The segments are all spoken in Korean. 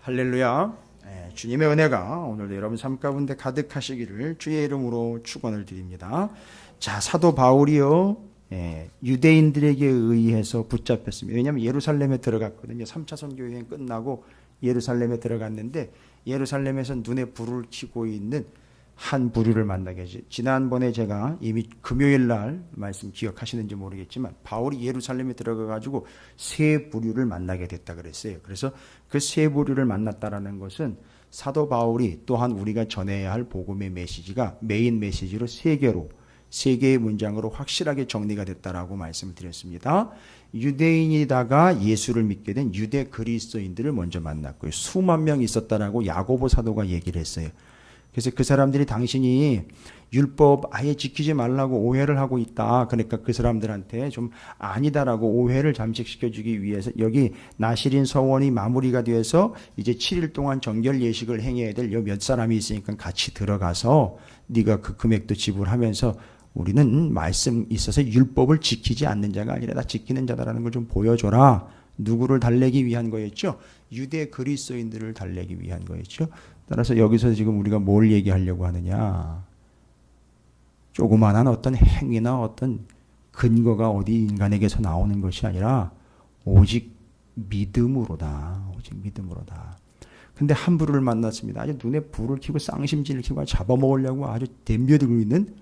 할렐루야. 주님의 은혜가 오늘도 여러분 삶 가운데 가득하시기를 주의 이름으로 축원을 드립니다. 자, 사도 바울이요, 유대인들에게 의해서 붙잡혔습니다. 왜냐하면 예루살렘에 들어갔거든요. 3차 선교 여행 끝나고 예루살렘에 들어갔는데 예루살렘에서 눈에 불을 켜고 있는 한 부류를 만나게 하죠. 지난번에 제가 이미 금요일 날 말씀 기억하시는지 모르겠지만 바울이 예루살렘에 들어가 가지고 세 부류를 만나게 됐다 그랬어요. 그래서 그 세 부류를 만났다라는 것은 사도 바울이 또한 우리가 전해야 할 복음의 메시지가 메인 메시지로 세 개의 문장으로 확실하게 정리가 됐다라고 말씀을 드렸습니다. 유대인이다가 예수를 믿게 된 유대 그리스도인들을 먼저 만났고요. 수만 명 있었다라고 야고보 사도가 얘기를 했어요. 그래서 그 사람들이 당신이 율법 아예 지키지 말라고 오해를 하고 있다. 그러니까 그 사람들한테 좀 아니다라고 오해를 잠식시켜주기 위해서 여기 나시린 서원이 마무리가 되어서 이제 7일 동안 정결 예식을 행해야 될 몇 사람이 있으니까 같이 들어가서 네가 그 금액도 지불하면서 우리는 말씀 있어서 율법을 지키지 않는 자가 아니라 다 지키는 자다라는 걸 좀 보여줘라. 누구를 달래기 위한 거였죠? 유대 그리스도인들을 달래기 위한 거였죠. 따라서 여기서 지금 우리가 뭘 얘기하려고 하느냐? 조그마한 어떤 행위나 어떤 근거가 어디 인간에게서 나오는 것이 아니라 오직 믿음으로다. 오직 믿음으로다. 근데 한 부류를 만났습니다. 아주 눈에 불을 켜고 쌍심지를 켜고 잡아먹으려고 아주 덤벼들고 있는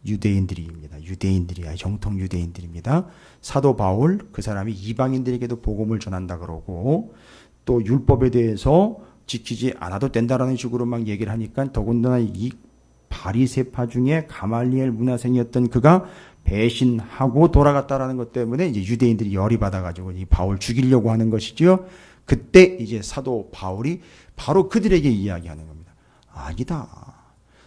유대인들입니다. 유대인들이야. 정통 유대인들입니다. 사도 바울 그 사람이 이방인들에게도 복음을 전한다 그러고 또 율법에 대해서 지키지 않아도 된다라는 식으로 막 얘기를 하니까 더군다나 이 바리새파 중에 가말리엘 문화생이었던 그가 배신하고 돌아갔다라는 것 때문에 이제 유대인들이 열이 받아가지고 이 바울 죽이려고 하는 것이죠. 그때 이제 사도 바울이 바로 그들에게 이야기하는 겁니다. 아니다.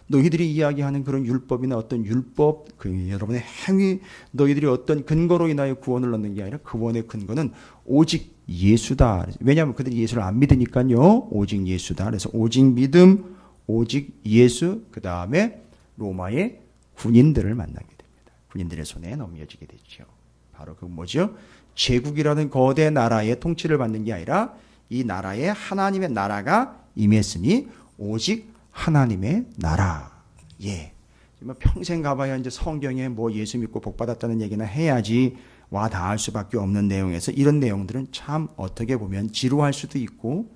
너희들이 이야기하는 그런 율법이나 어떤 율법, 여러분의 행위, 너희들이 어떤 근거로 인하여 구원을 얻는 게 아니라 구원의 근거는 오직 예수다. 왜냐하면 그들이 예수를 안 믿으니까요. 오직 예수다. 그래서 오직 믿음, 오직 예수, 그 다음에 로마의 군인들을 만나게 됩니다. 군인들의 손에 넘겨지게 되죠. 바로 그 뭐죠? 제국이라는 거대 나라의 통치를 받는 게 아니라 이 나라에 하나님의 나라가 임했으니 오직 하나님의 나라. 예. 평생 가봐야 이제 성경에 뭐 예수 믿고 복 받았다는 얘기나 해야지 와 닿을 수밖에 없는 내용에서 이런 내용들은 참 어떻게 보면 지루할 수도 있고,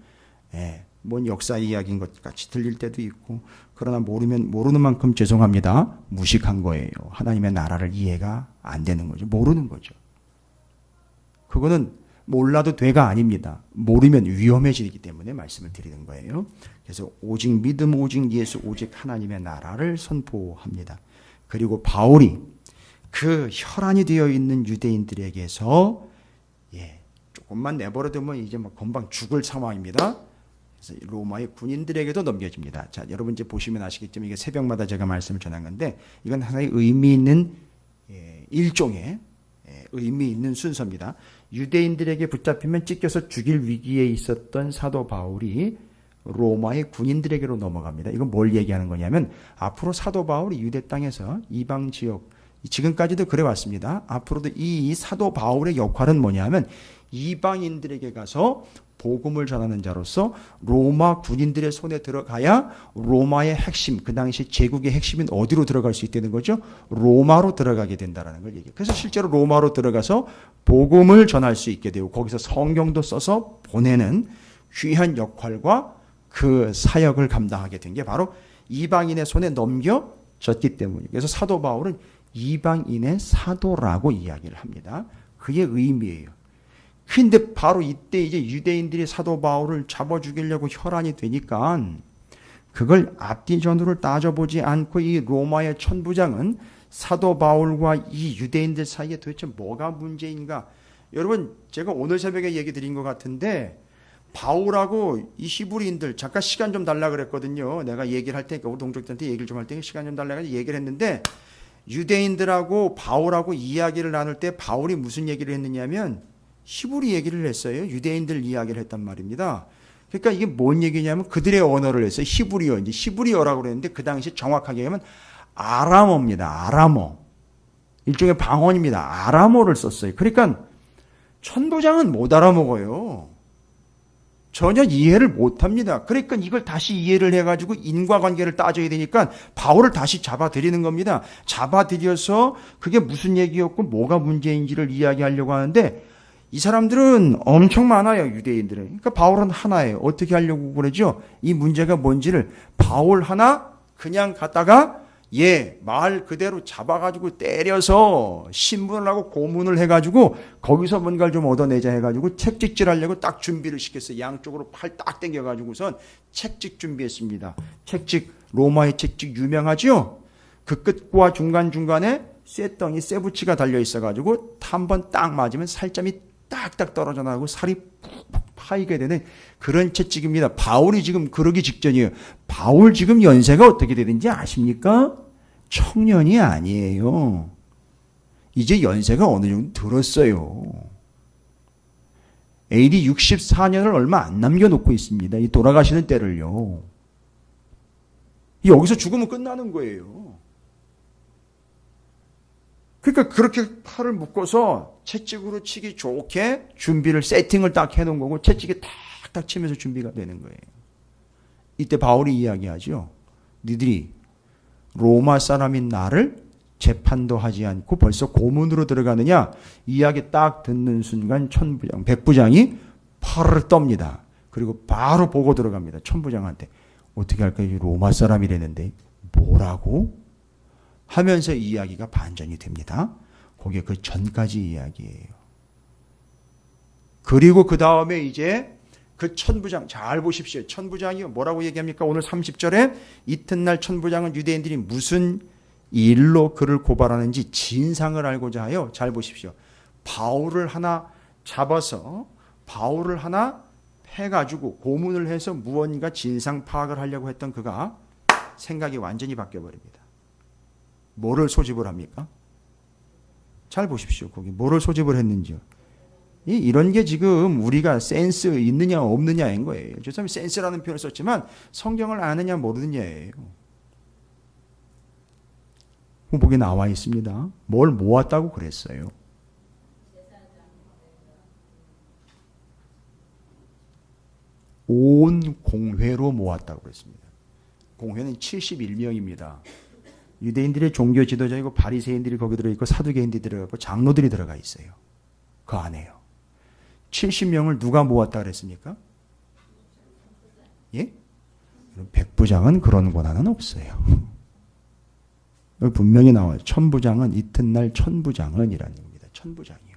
뭔 역사 이야기인 것 같이 들릴 때도 있고, 그러나 모르는 만큼 죄송합니다. 무식한 거예요. 하나님의 나라를 이해가 안 되는 거죠. 모르는 거죠. 그거는 몰라도 돼가 아닙니다. 모르면 위험해지기 때문에 말씀을 드리는 거예요. 그래서 오직 믿음, 오직 예수, 오직 하나님의 나라를 선포합니다. 그리고 바울이 그 혈안이 되어 있는 유대인들에게서 조금만 내버려두면 이제 막 금방 죽을 상황입니다. 그래서 로마의 군인들에게도 넘겨집니다. 자, 여러분 이제 보시면 아시겠지만 이게 새벽마다 제가 말씀을 전한 건데 이건 하나의 의미 있는 일종의 의미 있는 순서입니다. 유대인들에게 붙잡히면 찢겨서 죽일 위기에 있었던 사도 바울이 로마의 군인들에게로 넘어갑니다. 이건 뭘 얘기하는 거냐면 앞으로 사도 바울이 유대 땅에서 이방 지역 지금까지도 그래 왔습니다. 앞으로도 이 사도 바울의 역할은 뭐냐면 이방인들에게 가서 복음을 전하는 자로서 로마 군인들의 손에 들어가야 로마의 핵심, 그 당시 제국의 핵심인 어디로 들어갈 수 있다는 거죠? 로마로 들어가게 된다는 걸 얘기해요. 그래서 실제로 로마로 들어가서 복음을 전할 수 있게 되고 거기서 성경도 써서 보내는 귀한 역할과 그 사역을 감당하게 된 게 바로 이방인의 손에 넘겨졌기 때문이에요. 그래서 사도 바울은 이방인의 사도라고 이야기를 합니다. 그게 의미예요. 근데 바로 이때 이제 유대인들이 사도 바울을 잡아 죽이려고 혈안이 되니까 그걸 앞뒤 전후를 따져보지 않고 이 로마의 천부장은 사도 바울과 이 유대인들 사이에 도대체 뭐가 문제인가? 여러분 제가 오늘 새벽에 얘기 드린 것 같은데 바울하고 이 히브리인들 잠깐 시간 좀 달라 그랬거든요. 내가 얘기를 할 테니까 우리 동족들한테 얘기를 좀 할 테니까 시간 좀 달라고 얘기를 했는데 유대인들하고 바울하고 이야기를 나눌 때 바울이 무슨 얘기를 했느냐면 히브리 얘기를 했어요. 유대인들 이야기를 했단 말입니다. 그러니까 이게 뭔 얘기냐면 그들의 언어를 했어요. 히브리어. 이제 히브리어라고 그랬는데 그 당시 정확하게 하면 아람어입니다. 아람어. 일종의 방언입니다. 아람어를 썼어요. 그러니까 천부장은 못 알아먹어요. 전혀 이해를 못합니다. 그러니까 이걸 다시 이해를 해가지고 인과관계를 따져야 되니까 바울을 다시 잡아들이는 겁니다. 잡아들여서 그게 무슨 얘기였고 뭐가 문제인지를 이야기하려고 하는데 이 사람들은 엄청 많아요. 유대인들은. 그러니까 바울은 하나예요. 어떻게 하려고 그러죠? 이 문제가 뭔지를 바울 하나 그냥 갖다가 말 그대로 잡아가지고 때려서 신문을 하고 고문을 해가지고 거기서 뭔가를 좀 얻어내자 해가지고 책찍질 하려고 딱 준비를 시켰어요. 양쪽으로 팔 딱 당겨가지고선 책찍 준비했습니다. 책찍, 로마의 책찍 유명하죠? 그 끝과 중간중간에 쇠덩이, 쇠붙이가 달려 있어가지고 한 번 딱 맞으면 살점이 딱딱 떨어져 나가고 살이 푹푹 파이게 되는 그런 채찍입니다. 바울이 지금 그러기 직전이에요. 바울 지금 연세가 어떻게 되는지 아십니까? 청년이 아니에요. 이제 연세가 어느 정도 들었어요. AD 64년을 얼마 안 남겨놓고 있습니다. 이 돌아가시는 때를요. 여기서 죽으면 끝나는 거예요. 그러니까 그렇게 팔을 묶어서 채찍으로 치기 좋게 준비를 세팅을 딱 해놓은 거고 채찍에 탁탁 치면서 준비가 되는 거예요. 이때 바울이 이야기하죠. 니들이 로마 사람인 나를 재판도 하지 않고 벌써 고문으로 들어가느냐. 이야기 딱 듣는 순간 천부장, 백부장이 팔을 떱니다. 그리고 바로 보고 들어갑니다. 천부장한테. 어떻게 할까요? 로마 사람이라는데 뭐라고? 하면서 이야기가 반전이 됩니다. 그게 그 전까지 이야기예요. 그리고 그 다음에 이제 그 천부장 잘 보십시오. 천부장이 뭐라고 얘기합니까? 오늘 30절에 이튿날 천부장은 유대인들이 무슨 일로 그를 고발하는지 진상을 알고자 하여 잘 보십시오. 바울을 하나 잡아서 바울을 하나 해가지고 고문을 해서 무언가 진상 파악을 하려고 했던 그가 생각이 완전히 바뀌어버립니다. 뭐를 소집을 합니까? 잘 보십시오. 거기 뭐를 소집을 했는지요. 이런 게 지금 우리가 센스 있느냐 없느냐인 거예요. 저 사람이 센스라는 표현을 썼지만 성경을 아느냐 모르느냐예요. 후보에 나와 있습니다. 뭘 모았다고 그랬어요? 온 공회로 모았다고 그랬습니다. 공회는 71명입니다. 유대인들의 종교 지도자이고 바리새인들이 거기 들어있고 사두개인들이 들어가고 장로들이 들어가 있어요. 그 안에요. 70명을 누가 모았다 그랬습니까? 예? 백부장은 그런 권한은 없어요. 분명히 나와요. 천부장은 이튿날 천부장은 이라는 겁니다. 천부장이요.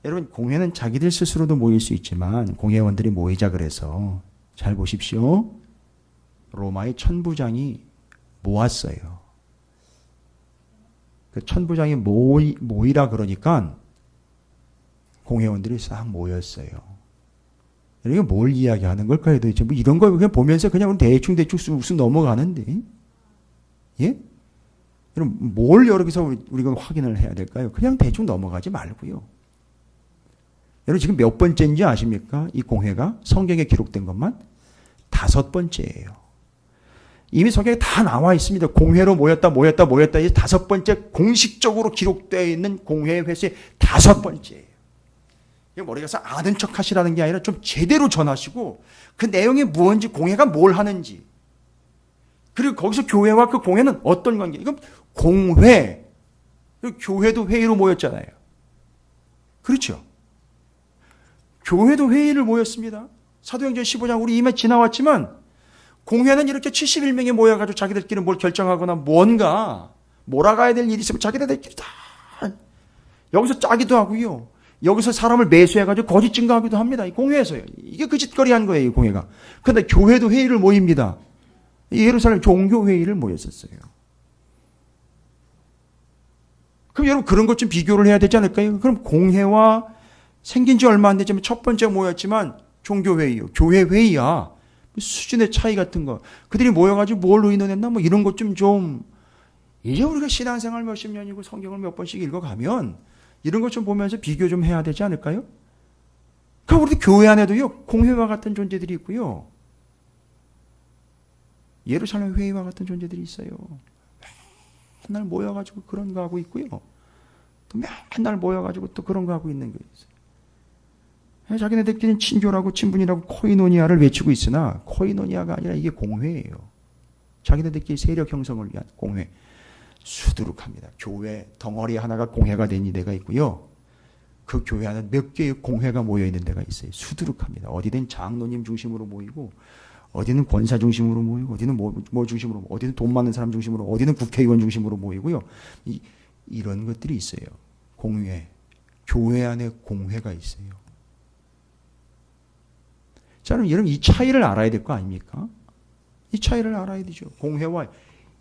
여러분 공회는 자기들 스스로도 모일 수 있지만 공회원들이 모이자 그래서 잘 보십시오. 로마의 천부장이 모았어요. 그 천부장이 모이라 그러니까 공회원들이 싹 모였어요. 이게 뭘 이야기하는 걸까요? 도대체 뭐 이런 거 그냥 보면서 그냥 대충 쑥 넘어가는데, 예? 그럼 뭘 여기서 우리가 확인을 해야 될까요? 그냥 대충 넘어가지 말고요. 여러분 지금 몇 번째인지 아십니까? 이 공회가 성경에 기록된 것만 5번째예요. 이미 성경에 다 나와 있습니다. 공회로 모였다. 이제 5번째 공식적으로 기록되어 있는 공회 횟수의 5번째예요. 머리 가서 아는 척 하시라는 게 아니라 좀 제대로 전하시고 그 내용이 무엇인지 공회가 뭘 하는지 그리고 거기서 교회와 그 공회는 어떤 관계. 이건 공회. 교회도 회의로 모였잖아요. 그렇죠. 교회도 회의를 모였습니다. 사도행전 15장 우리 이미 지나왔지만 공회는 이렇게 71명이 모여가지고 자기들끼리 뭘 결정하거나 뭔가 몰아가야 될 일이 있으면 자기들끼리 다 여기서 짜기도 하고요. 여기서 사람을 매수해가지고 거짓 증거하기도 합니다. 이 공회에서요. 이게 그 짓거리 한 거예요. 이 공회가. 그런데 교회도 회의를 모입니다. 예루살렘 종교회의를 모였었어요. 그럼 여러분 그런 것 좀 비교를 해야 되지 않을까요? 그럼 공회와 생긴 지 얼마 안 됐지만 첫 번째 모였지만 종교회의요. 교회회의야. 수준의 차이 같은 거. 그들이 모여가지고 뭘 의논했나 뭐 이런 것 좀 이제 우리가 신앙생활 몇십 년이고 성경을 몇 번씩 읽어가면 이런 것 좀 보면서 비교 좀 해야 되지 않을까요? 그럼 우리 교회 안에도요 공회와 같은 존재들이 있고요. 예루살렘 회의와 같은 존재들이 있어요. 맨날 모여가지고 그런 거 하고 있고요. 또 맨날 모여가지고 또 그런 거 하고 있는 거 있어요. 자기네들끼리는 친교라고 친분이라고 코이노니아를 외치고 있으나 코이노니아가 아니라 이게 공회예요. 자기네들끼리 세력 형성을 위한 공회. 수두룩합니다. 교회 덩어리 하나가 공회가 된 데가 있고요. 그 교회 안에 몇 개의 공회가 모여있는 데가 있어요. 수두룩합니다. 어디든 장로님 중심으로 모이고 어디는 권사 중심으로 모이고 어디는 뭐 중심으로 모이고 어디는 돈 많은 사람 중심으로 어디는 국회의원 중심으로 모이고요. 이런 것들이 있어요. 공회. 교회 안에 공회가 있어요. 자, 그럼 여러분 이 차이를 알아야 될 거 아닙니까? 이 차이를 알아야 되죠. 공회와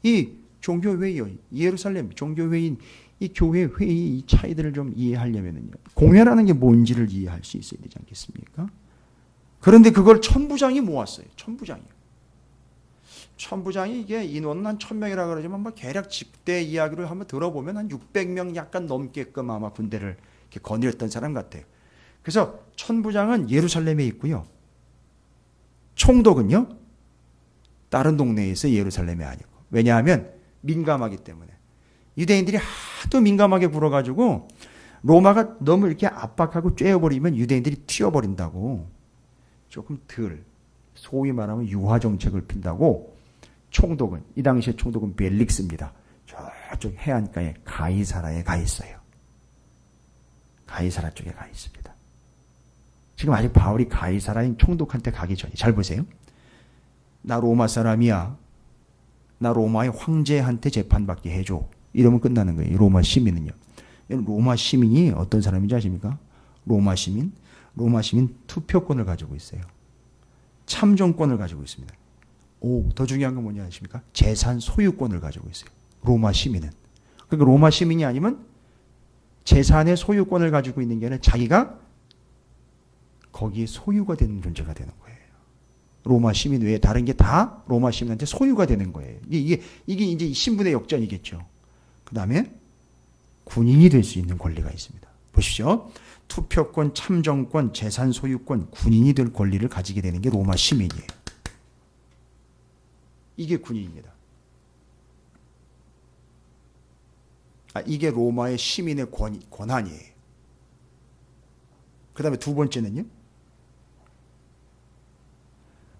이 종교회의요. 예루살렘 종교회의인 이 교회 회의 이 차이들을 좀 이해하려면요. 공회라는 게 뭔지를 이해할 수 있어야 되지 않겠습니까? 그런데 그걸 천부장이 모았어요. 천부장이 이게 인원은 한 1000명이라 그러지만 뭐 대략 집대 이야기를 한번 들어보면 한 600명 약간 넘게끔 아마 군대를 이렇게 거느렸던 사람 같아요. 그래서 천부장은 예루살렘에 있고요. 총독은요. 다른 동네에 있어 예루살렘이 아니고. 왜냐하면 민감하기 때문에. 유대인들이 하도 민감하게 굴어가지고 로마가 너무 이렇게 압박하고 쬐어버리면 유대인들이 튀어버린다고. 조금 덜 소위 말하면 유화 정책을 핀다고 총독은 이 당시에 총독은 벨릭스입니다. 저쪽 해안가에 가이사라에 가 있어요. 가이사라 쪽에 가 있습니다. 지금 아직 바울이 가이사라인 총독한테 가기 전에 잘 보세요. 나 로마 사람이야. 나 로마의 황제한테 재판받게 해줘. 이러면 끝나는 거예요. 로마 시민은요. 로마 시민이 어떤 사람인지 아십니까? 로마 시민 투표권을 가지고 있어요. 참정권을 가지고 있습니다. 더 중요한 건 뭐냐 아십니까? 재산 소유권을 가지고 있어요. 로마 시민은. 그러니까 로마 시민이 아니면 재산의 소유권을 가지고 있는 게 아니라 자기가 거기에 소유가 되는 존재가 되는 거예요. 로마 시민 외에 다른 게 다 로마 시민한테 소유가 되는 거예요. 이게 이제 신분의 역전이겠죠. 그 다음에 군인이 될 수 있는 권리가 있습니다. 보십시오. 투표권, 참정권, 재산 소유권, 군인이 될 권리를 가지게 되는 게 로마 시민이에요. 이게 군인입니다. 이게 로마의 시민의 권한이에요. 그 다음에 두 번째는요.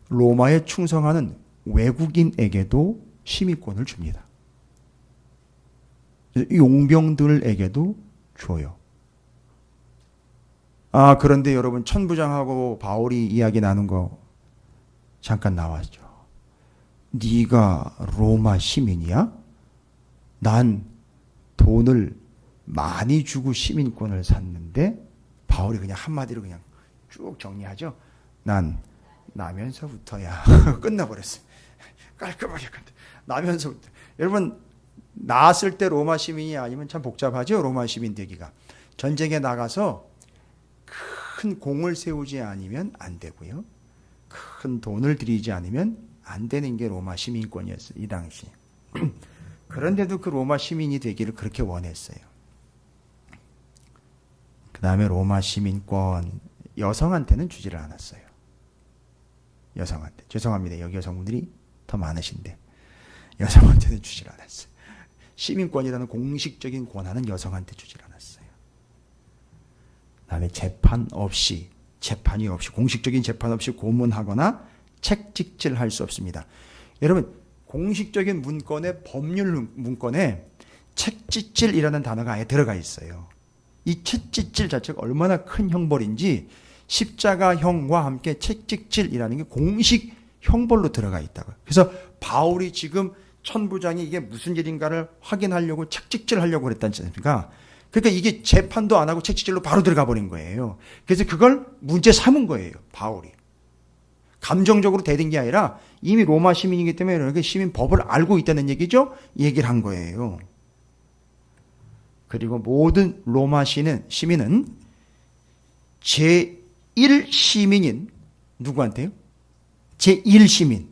로마에 충성하는 외국인에게도 시민권을 줍니다. 용병들에게도 줘요. 그런데 여러분 천부장하고 바울이 이야기 나눈 거 잠깐 나왔죠. 네가 로마 시민이야? 난 돈을 많이 주고 시민권을 샀는데 바울이 그냥 한마디로 그냥 쭉 정리하죠. 난 나면서부터야. 끝나버렸어요. 깔끔하게 나면서부터. 여러분 나왔을 때 로마 시민이 아니면 참 복잡하죠. 로마 시민 되기가. 전쟁에 나가서 큰 공을 세우지 않으면 안 되고요. 큰 돈을 들이지 않으면 안 되는 게 로마 시민권이었어요. 이 당시. 그런데도 그 로마 시민이 되기를 그렇게 원했어요. 그 다음에 로마 시민권 여성한테는 주지를 않았어요. 여성한테. 죄송합니다. 여기 여성분들이 더 많으신데 여성한테는 주질 않았어요. 시민권이라는 공식적인 권한은 여성한테 주질 않았어요. 그다음에 재판이 없이 공식적인 재판 없이 고문하거나 책찍질할 수 없습니다. 여러분 공식적인 문건에 법률 문건에 책찍질이라는 단어가 아예 들어가 있어요. 이 책찍질 자체가 얼마나 큰 형벌인지 십자가형과 함께 책찍질이라는 게 공식 형벌로 들어가 있다고요. 그래서 바울이 지금 천부장이 이게 무슨 일인가를 확인하려고 책찍질하려고 그랬다지 않습니까? 그러니까 이게 재판도 안 하고 책찍질로 바로 들어가 버린 거예요. 그래서 그걸 문제 삼은 거예요. 바울이. 감정적으로 대든 게 아니라 이미 로마 시민이기 때문에 이렇게 시민 법을 알고 있다는 얘기죠. 얘기를 한 거예요. 그리고 모든 로마 시민은 제1시민인 누구한테요? 제1시민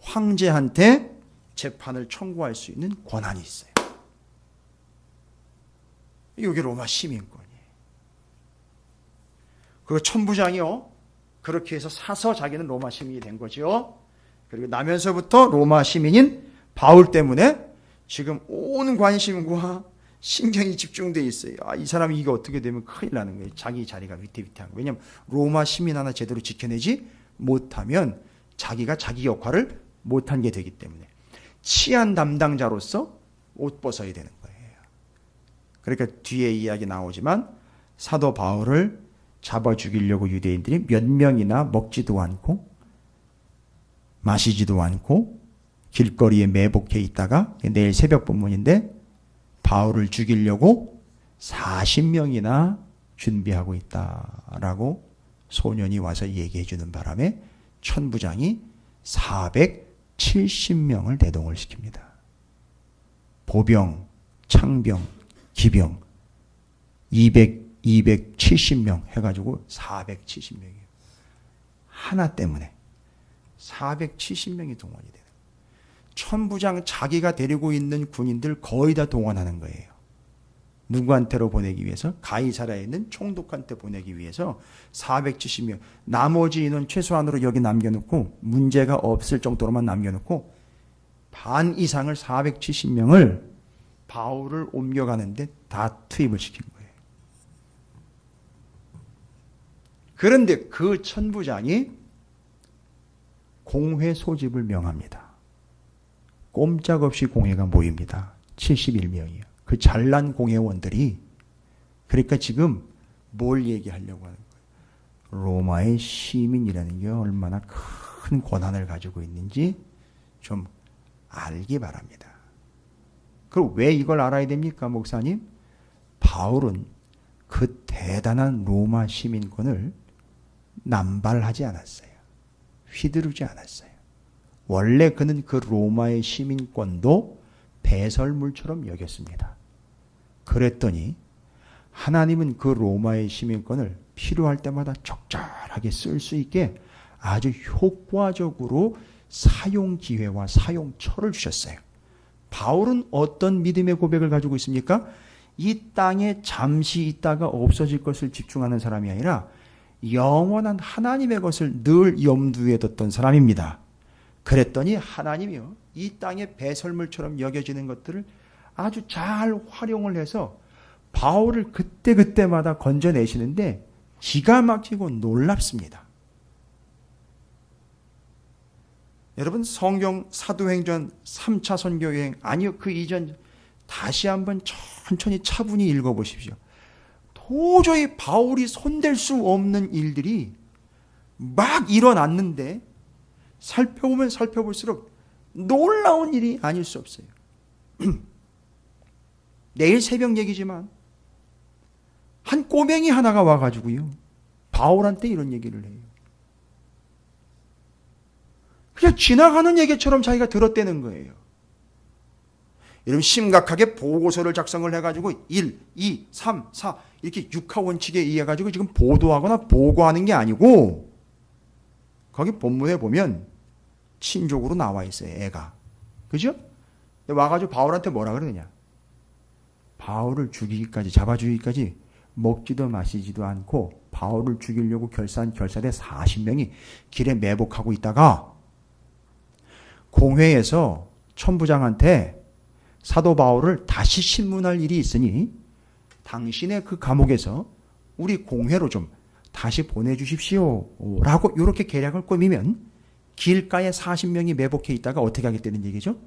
황제한테 재판을 청구할 수 있는 권한이 있어요. 이게 로마 시민권이에요. 그 천부장이요. 그렇게 해서 사서 자기는 로마 시민이 된 거죠. 그리고 나면서부터 로마 시민인 바울 때문에 지금 온 관심과 신경이 집중돼 있어요. 이 사람이 이게 어떻게 되면 큰일 나는 거예요. 자기 자리가 위태위태한 거예요. 왜냐하면 로마 시민 하나 제대로 지켜내지 못하면 자기가 자기 역할을 못한 게 되기 때문에 치안 담당자로서 옷 벗어야 되는 거예요. 그러니까 뒤에 이야기 나오지만 사도 바울을 잡아 죽이려고 유대인들이 몇 명이나 먹지도 않고 마시지도 않고 길거리에 매복해 있다가 내일 새벽 본문인데 바울을 죽이려고 40명이나 준비하고 있다라고 소년이 와서 얘기해 주는 바람에 천부장이 470명을 대동을 시킵니다. 보병, 창병, 기병 270명 해가지고 470명이에요. 하나 때문에 470명이 동원이 되는 거예요. 천부장 자기가 데리고 있는 군인들 거의 다 동원하는 거예요. 누구한테로 보내기 위해서? 가이사라에 있는 총독한테 보내기 위해서 470명, 나머지 인원 최소한으로 여기 남겨놓고 문제가 없을 정도로만 남겨놓고 반 이상을 470명을 바울을 옮겨가는데 다 투입을 시킨 거예요. 그런데 그 천부장이 공회 소집을 명합니다. 꼼짝없이 공회가 모입니다. 71명이요. 그 잘난 공회원들이 그러니까 지금 뭘 얘기하려고 하는 거예요? 로마의 시민이라는 게 얼마나 큰 권한을 가지고 있는지 좀 알기 바랍니다. 그리고 왜 이걸 알아야 됩니까, 목사님? 바울은 그 대단한 로마 시민권을 남발하지 않았어요. 휘두르지 않았어요. 원래 그는 그 로마의 시민권도 배설물처럼 여겼습니다. 그랬더니 하나님은 그 로마의 시민권을 필요할 때마다 적절하게 쓸 수 있게 아주 효과적으로 사용 기회와 사용처를 주셨어요. 바울은 어떤 믿음의 고백을 가지고 있습니까? 이 땅에 잠시 있다가 없어질 것을 집중하는 사람이 아니라 영원한 하나님의 것을 늘 염두에 뒀던 사람입니다. 그랬더니 하나님이요, 이 땅의 배설물처럼 여겨지는 것들을 아주 잘 활용을 해서 바울을 그때그때마다 건져내시는데 기가 막히고 놀랍습니다. 여러분, 성경 사도행전 3차 선교여행, 아니요, 그 이전 다시 한번 천천히 차분히 읽어보십시오. 도저히 바울이 손댈 수 없는 일들이 막 일어났는데 살펴보면 살펴볼수록 놀라운 일이 아닐 수 없어요. 내일 새벽 얘기지만 한 꼬맹이 하나가 와가지고요, 바울한테 이런 얘기를 해요. 그냥 지나가는 얘기처럼 자기가 들었다는 거예요. 여러분, 심각하게 보고서를 작성을 해가지고 1, 2, 3, 4 이렇게 6하 원칙에 의해가지고 지금 보도하거나 보고하는 게 아니고, 거기 본문에 보면 친족으로 나와 있어요, 애가. 그죠? 와가지고 바울한테 뭐라 그러느냐? 바울을 죽이기까지, 잡아 죽이기까지 먹지도 마시지도 않고 바울을 죽이려고 결사한 결사대 40명이 길에 매복하고 있다가 공회에서 천부장한테 사도 바울을 다시 신문할 일이 있으니 당신의 그 감옥에서 우리 공회로 좀 다시 보내주십시오 라고 이렇게 계략을 꾸미면 길가에 40명이 매복해 있다가 어떻게 하겠다는 얘기죠?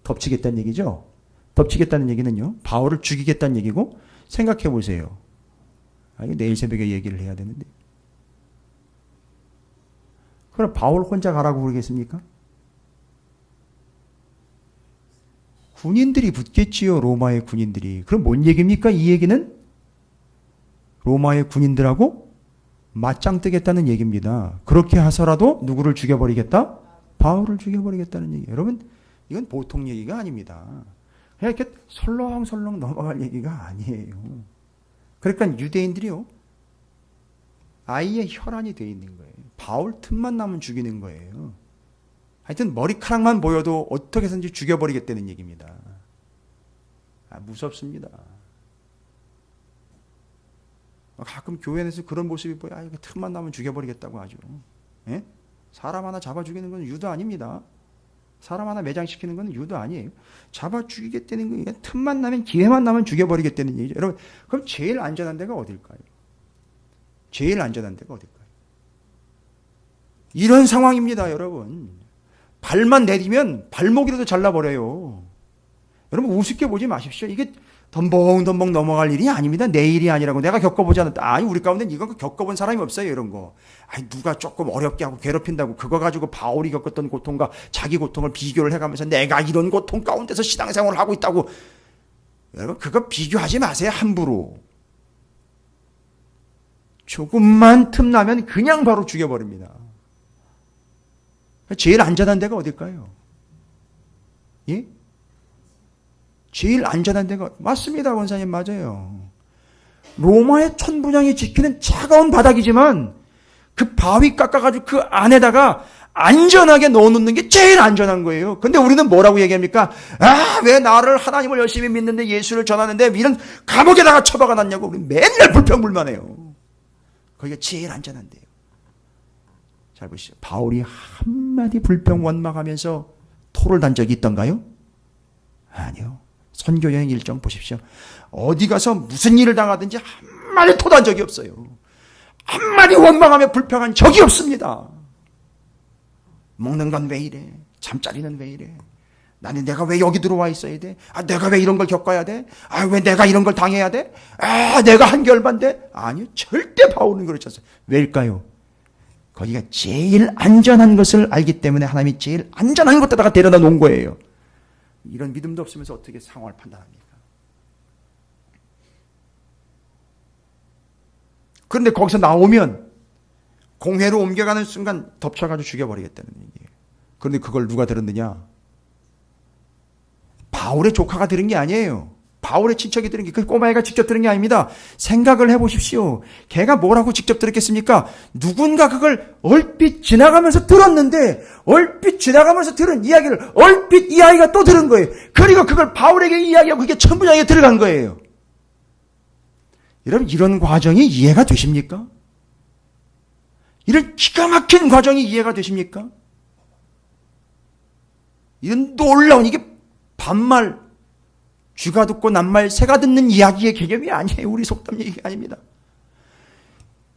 덮치겠다는 얘기죠. 덮치겠다는 얘기는요, 바울을 죽이겠다는 얘기고, 생각해 보세요. 이거 내일 새벽에 얘기를 해야 되는데, 그럼 바울 혼자 가라고 그러겠습니까? 군인들이 붙겠지요. 로마의 군인들이. 그럼 뭔 얘기입니까? 이 얘기는 로마의 군인들하고 맞짱 뜨겠다는 얘기입니다. 그렇게 하서라도 누구를 죽여버리겠다? 바울을 죽여버리겠다는 얘기예요. 여러분, 이건 보통 얘기가 아닙니다. 그냥 이렇게 설렁설렁 넘어갈 얘기가 아니에요. 그러니까 유대인들이요, 아이의 혈안이 돼 있는 거예요. 바울 틈만 나면 죽이는 거예요. 하여튼 머리카락만 보여도 어떻게 해서든지 죽여버리겠다는 얘기입니다. 무섭습니다. 가끔 교회 안에서 그런 모습이 보여. 이거 틈만 나면 죽여버리겠다고 하죠. 예? 사람 하나 잡아 죽이는 건 유도 아닙니다. 사람 하나 매장시키는 건 유도 아니에요. 잡아 죽이겠다는 거, 틈만 나면, 기회만 나면 죽여버리겠다는 얘기죠. 여러분, 그럼 제일 안전한 데가 어딜까요? 제일 안전한 데가 어딜까요? 이런 상황입니다, 여러분. 발만 내디면 발목이라도 잘라버려요. 여러분, 우습게 보지 마십시오. 이게 덤벙덤벙 넘어갈 일이 아닙니다. 내 일이 아니라고. 내가 겪어보지 않았다. 아니, 우리 가운데는 이거 겪어본 사람이 없어요, 이런 거. 아니, 누가 조금 어렵게 하고 괴롭힌다고 그거 가지고 바울이 겪었던 고통과 자기 고통을 비교를 해가면서 내가 이런 고통 가운데서 신앙생활을 하고 있다고. 여러분, 그거 비교하지 마세요, 함부로. 조금만 틈나면 그냥 바로 죽여버립니다. 제일 안전한 데가 어딜까요? 예? 제일 안전한 데가, 맞습니다, 원사님, 맞아요. 로마의 천부장이 지키는 차가운 바닥이지만 그 바위 깎아가지고 그 안에다가 안전하게 넣어놓는 게 제일 안전한 거예요. 근데 우리는 뭐라고 얘기합니까? 아, 왜 나를 하나님을 열심히 믿는데 예수를 전하는데 이런 감옥에다가 처박아 놨냐고. 우리 맨날 불평불만해요. 거기가 제일 안전한데요. 잘 보시죠. 바울이 한마디 불평 원망하면서 토를 단 적이 있던가요? 아니요. 선교 여행 일정 보십시오. 어디 가서 무슨 일을 당하든지 한마디 토단 적이 없어요. 한마디 원망하며 불평한 적이 없습니다. 먹는 건 왜 이래? 잠자리는 왜 이래? 나는 내가 왜 여기 들어와 있어야 돼? 아, 내가 왜 이런 걸 겪어야 돼? 아, 왜 내가 이런 걸 당해야 돼? 아, 내가 한결반대? 아니요, 절대 바울은 그렇지 않습니다. 왜일까요? 거기가 제일 안전한 것을 알기 때문에 하나님이 제일 안전한 곳에다가 데려다 놓은 거예요. 이런 믿음도 없으면서 어떻게 상황을 판단합니까? 그런데 거기서 나오면 공회로 옮겨가는 순간 덮쳐가지고 죽여버리겠다는 얘기예요. 그런데 그걸 누가 들었느냐? 바울의 조카가 들은 게 아니에요. 바울의 친척이 들은 게, 그 꼬마애가 직접 들은 게 아닙니다. 생각을 해보십시오. 걔가 뭐라고 직접 들었겠습니까? 누군가 그걸 얼핏 지나가면서 들었는데, 얼핏 지나가면서 들은 이야기를 얼핏 이 아이가 또 들은 거예요. 그리고 그걸 바울에게 이야기하고 그게 천부장에 들어간 거예요. 여러분, 이런 과정이 이해가 되십니까? 이런 기가 막힌 과정이 이해가 되십니까? 이런 놀라운, 이게 반말, 쥐가 듣고 낱말, 새가 듣는 이야기의 개념이 아니에요. 우리 속담 얘기가 아닙니다.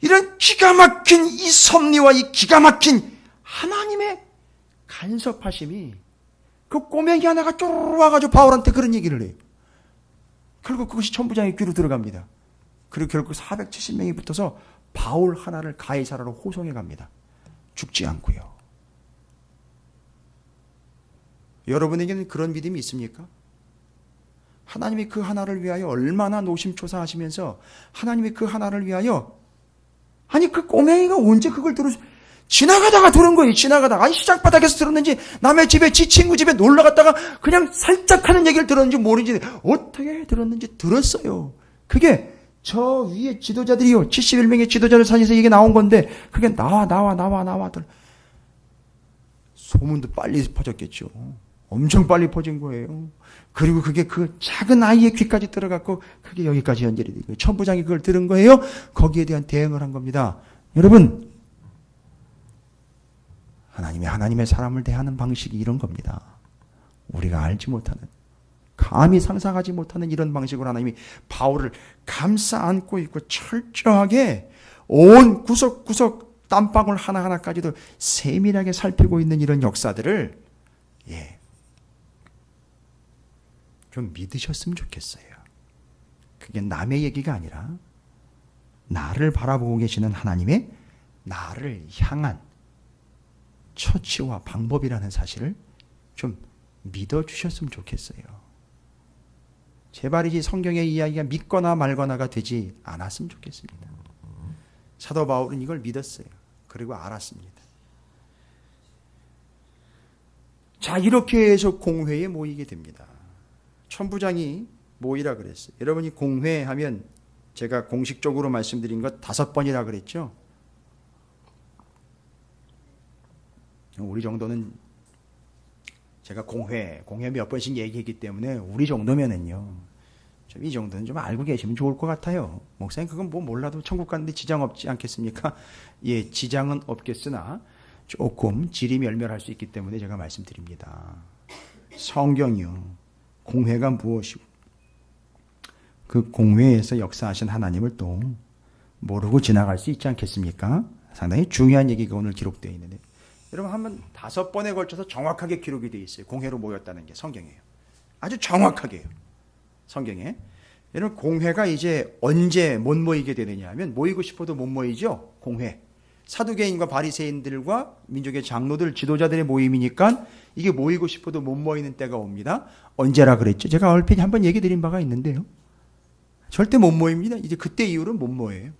이런 기가 막힌 이 섭리와 이 기가 막힌 하나님의 간섭하심이 그 꼬맹이 하나가 쪼르르 와가지고 바울한테 그런 얘기를 해요. 결국 그것이 천부장의 귀로 들어갑니다. 그리고 결국 470명이 붙어서 바울 하나를 가이사라로 호송해 갑니다. 죽지 않고요. 여러분에게는 그런 믿음이 있습니까? 하나님이 그 하나를 위하여 얼마나 노심초사하시면서 하나님이 그 하나를 위하여, 아니 그 꼬맹이가 언제 그걸 지나가다가 들은 거예요. 지나가다가, 아니 시장 바닥에서 들었는지 남의 집에 지 친구 집에 놀러 갔다가 그냥 살짝 하는 얘기를 들었는지 모르는지 어떻게 들었는지 들었어요. 그게 저 위에 지도자들이요, 71명의 지도자들 사이에서 이게 나온 건데 그게 나와들 소문도 빨리 퍼졌겠죠. 엄청 빨리 퍼진 거예요. 그리고 그게 그 작은 아이의 귀까지 들어갔고 그게 여기까지 연결이 되고 천부장이 그걸 들은 거예요. 거기에 대한 대응을 한 겁니다. 여러분, 하나님의 사람을 대하는 방식이 이런 겁니다. 우리가 알지 못하는, 감히 상상하지 못하는 이런 방식으로 하나님이 바울을 감싸 안고 있고 철저하게 온 구석구석 땀방울 하나하나까지도 세밀하게 살피고 있는 이런 역사들을 좀 믿으셨으면 좋겠어요. 그게 남의 얘기가 아니라 나를 바라보고 계시는 하나님의 나를 향한 처치와 방법이라는 사실을 좀 믿어주셨으면 좋겠어요. 제발이지 성경의 이야기가 믿거나 말거나가 되지 않았으면 좋겠습니다. 사도 바울은 이걸 믿었어요. 그리고 알았습니다. 자, 이렇게 해서 공회에 모이게 됩니다. 천부장이 모이라 그랬어요. 여러분이 공회하면 제가 공식적으로 말씀드린 것 5번이라 그랬죠. 우리 정도는 제가 공회 몇 번씩 얘기했기 때문에 우리 정도면은요, 좀 이 정도는 좀 알고 계시면 좋을 것 같아요. 목사님 그건 뭐 몰라도 천국 가는데 지장 없지 않겠습니까? 예, 지장은 없겠으나 조금 질이 멸멸할 수 있기 때문에 제가 말씀드립니다. 성경이요, 공회가 무엇이고 그 공회에서 역사하신 하나님을 또 모르고 지나갈 수 있지 않겠습니까? 상당히 중요한 얘기가 오늘 기록되어 있는데, 여러분 한번 5번에 걸쳐서 정확하게 기록이 되어 있어요. 공회로 모였다는 게 성경이에요. 아주 정확하게요, 성경에. 여러분 공회가 이제 언제 못 모이게 되느냐 하면, 모이고 싶어도 못 모이죠. 공회, 사두개인과 바리새인들과 민족의 장로들, 지도자들의 모임이니까 이게 모이고 싶어도 못 모이는 때가 옵니다. 언제라 그랬죠? 제가 얼핏 한번 얘기 드린 바가 있는데요, 절대 못 모입니다. 이제 그때 이후로는 못 모여요.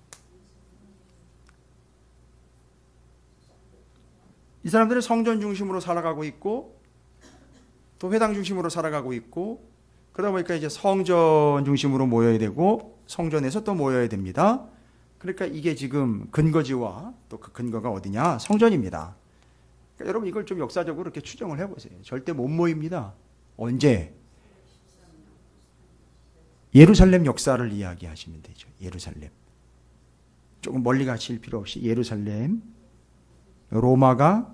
이 사람들은 성전 중심으로 살아가고 있고 또 회당 중심으로 살아가고 있고, 그러다 보니까 이제 성전 중심으로 모여야 되고 성전에서 또 모여야 됩니다. 그러니까 이게 지금 근거지와 또 그 근거가 어디냐? 성전입니다. 그러니까 여러분 이걸 좀 역사적으로 이렇게 추정을 해보세요. 절대 못 모입니다. 언제? 예루살렘 역사를 이야기하시면 되죠. 예루살렘. 조금 멀리 가실 필요 없이 예루살렘. 로마가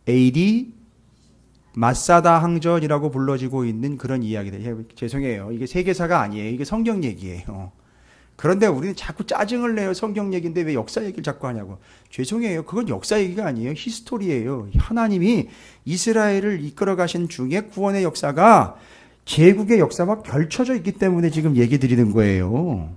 AD 마사다 항전이라고 불러지고 있는 그런 이야기들. 죄송해요, 이게 세계사가 아니에요. 이게 성경 얘기예요. 그런데 우리는 자꾸 짜증을 내요. 성경 얘기인데 왜 역사 얘기를 자꾸 하냐고. 죄송해요, 그건 역사 얘기가 아니에요. 히스토리예요. 하나님이 이스라엘을 이끌어 가신 중에 구원의 역사가 제국의 역사와 결쳐져 있기 때문에 지금 얘기 드리는 거예요.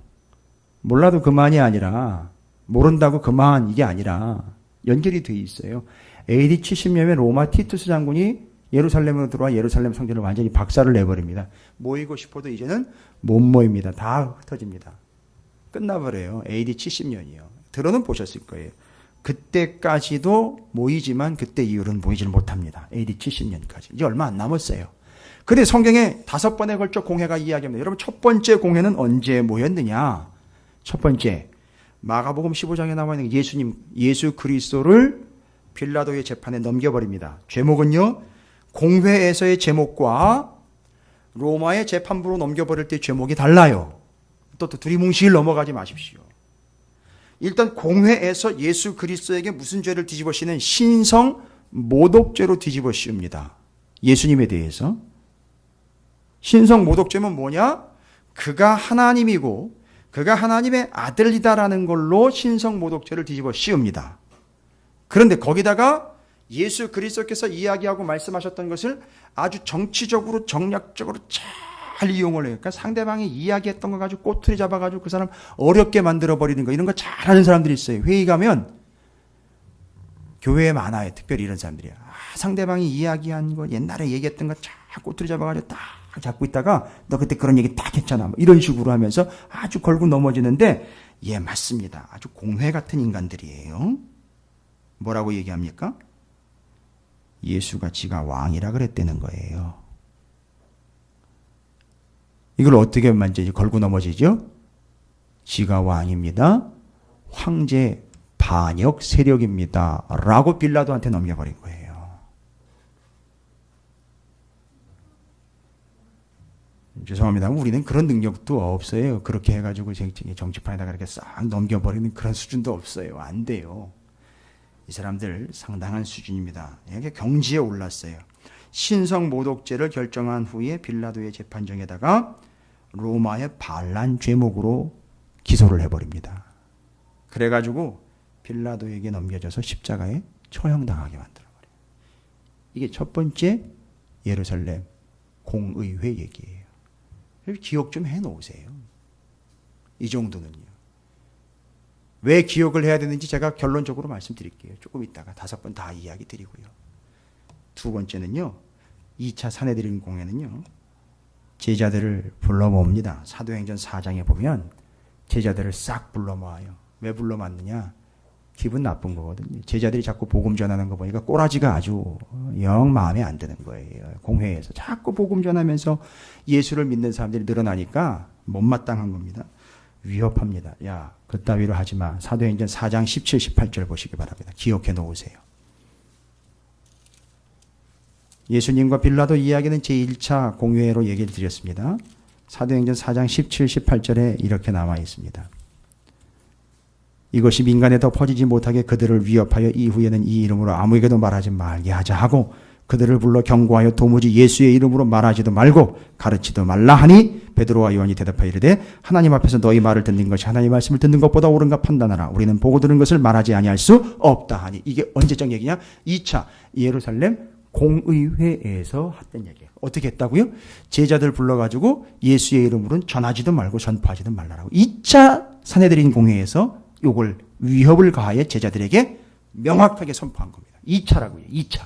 몰라도 그만이 아니라, 모른다고 그만, 이게 아니라 연결이 돼 있어요. AD 70년에 로마 티투스 장군이 예루살렘으로 들어와 예루살렘 성전을 완전히 박살을 내버립니다. 모이고 싶어도 이제는 못 모입니다. 다 흩어집니다. 끝나버려요. AD 70년이요. 들어는 보셨을 거예요. 그때까지도 모이지만 그때 이후로는 모이질 못합니다. AD 70년까지. 이제 얼마 안 남았어요. 근데 성경에 5번에 걸쳐 공회가 이야기합니다. 여러분 첫 번째 공회는 언제 모였느냐? 첫 번째, 마가복음 15장에 나와 있는 예수님, 예수 그리스도를 빌라도의 재판에 넘겨버립니다. 제목은요, 공회에서의 제목과 로마의 재판부로 넘겨버릴 때 제목이 달라요. 또 두리뭉실 넘어가지 마십시오. 일단 공회에서 예수 그리스도에게 무슨 죄를 뒤집어 씌우는 신성 모독죄로 뒤집어 씌웁니다. 예수님에 대해서. 신성 모독죄는 뭐냐? 그가 하나님이고 그가 하나님의 아들이다라는 걸로 신성 모독죄를 뒤집어 씌웁니다. 그런데 거기다가 예수 그리스도께서 이야기하고 말씀하셨던 것을 아주 정치적으로 정략적으로 잘 이용을 해요. 그러니까 상대방이 이야기했던 거 가지고 꼬투리 잡아가지고 그 사람 어렵게 만들어버리는 거, 이런 거 잘하는 사람들이 있어요. 회의 가면 교회에 많아요. 특별히 이런 사람들이야. 상대방이 이야기한 거, 옛날에 얘기했던 거 잘 꼬투리 잡아가지고 딱 잡고 있다가 너 그때 그런 얘기 딱 했잖아, 뭐 이런 식으로 하면서 아주 걸고 넘어지는데, 예, 맞습니다. 아주 공회 같은 인간들이에요. 뭐라고 얘기합니까? 예수가 지가 왕이라 그랬다는 거예요. 이걸 어떻게 완전히 걸고 넘어지죠? 지가 왕입니다. 황제 반역 세력입니다. 라고 빌라도한테 넘겨버린 거예요. 죄송합니다. 우리는 그런 능력도 없어요. 그렇게 해가지고 정치판에다가 이렇게 싹 넘겨버리는 그런 수준도 없어요. 안 돼요. 이 사람들 상당한 수준입니다. 이게 경지에 올랐어요. 신성 모독죄를 결정한 후에 빌라도의 재판정에다가 로마의 반란 죄목으로 기소를 해버립니다. 그래가지고 빌라도에게 넘겨져서 십자가에 처형당하게 만들어버려요. 이게 첫 번째 예루살렘 공의회 얘기예요. 기억 좀 해놓으세요. 이 정도는요. 왜 기억을 해야 되는지 제가 결론적으로 말씀드릴게요. 조금 있다가 5번 다 이야기 드리고요. 두 번째는요, 2차 산헤드린 공회는요, 제자들을 불러 모읍니다. 사도행전 4장에 보면 제자들을 싹 불러 모아요. 왜 불러 모았느냐? 기분 나쁜 거거든요. 제자들이 자꾸 복음 전하는 거 보니까 꼬라지가 아주 영 마음에 안 드는 거예요. 공회에서 자꾸 복음 전하면서 예수를 믿는 사람들이 늘어나니까 못마땅한 겁니다. 위협합니다. 야, 그따위로 하지 마. 사도행전 4장 17, 18절 보시기 바랍니다. 기억해 놓으세요. 예수님과 빌라도 이야기는 제1차 공회로 얘기를 드렸습니다. 사도행전 4장 17, 18절에 이렇게 나와 있습니다. 이것이 민간에 더 퍼지지 못하게 그들을 위협하여 이후에는 이 이름으로 아무에게도 말하지 말게 하자 하고 그들을 불러 경고하여 도무지 예수의 이름으로 말하지도 말고 가르치도 말라 하니 베드로와 요한이 대답하여 이르되 하나님 앞에서 너희 말을 듣는 것이 하나님의 말씀을 듣는 것보다 옳은가 판단하라. 우리는 보고 들은 것을 말하지 아니할 수 없다 하니. 이게 언제적 얘기냐? 2차 예루살렘 공의회에서 했던 얘기예요. 어떻게 했다고요? 제자들 불러가지고 예수의 이름으로는 전하지도 말고 전파하지도 말라라고. 2차 산헤드린 공회에서 요걸 위협을 가하여 제자들에게 명확하게 선포한 겁니다. 2차라고요. 2차.